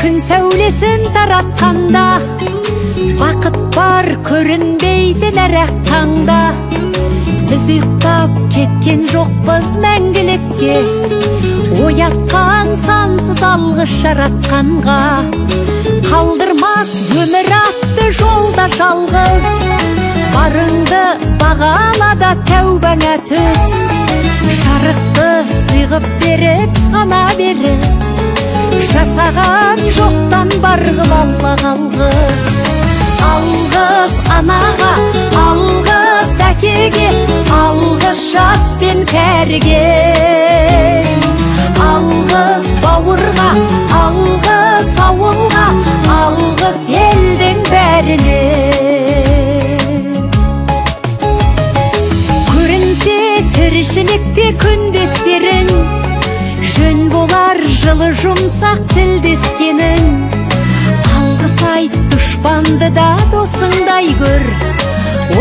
күн сәулесін таратқанда, бақыт бар көрінбейді нәрәк таңда. Біз ұйықтап кеткен жоқпыз мәңгілікке, оятқан сансыз алғыс жаратқанға. Қалдырмас өмір атты жолда жалғыз, барыңды бағалада тәубаңа түс. Жарықты сыйғып беріп сана беріп, жасаған жоқтан барғып алла қалғыз. Алғыз анаға, алғыз әкеге, алғыз жас пен кәріге. Алғыз бауырға, алғыз ауылға, алғыз елдің бәріне. Көрінсе тіршілікте күндестерің, жөн болар жылы жұмсақ тілдескенің. Алғыс айт дұшпанды да досыңдай көр,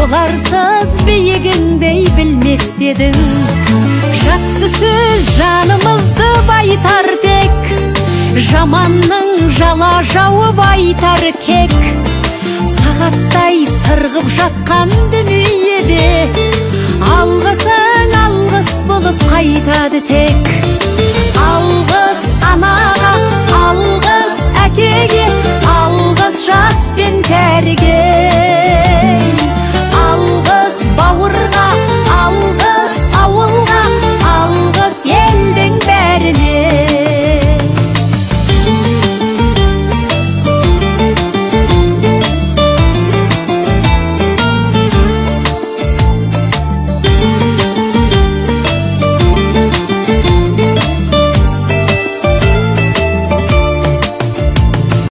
оларсыз биігіңдей білмес дедің. Жақсы сөз жанымызды байтар тек, жаманның жала жауып айтар кек. Сағаттай сырғып жатқан дүниеде, алғысың алғыс болып қайтады тек.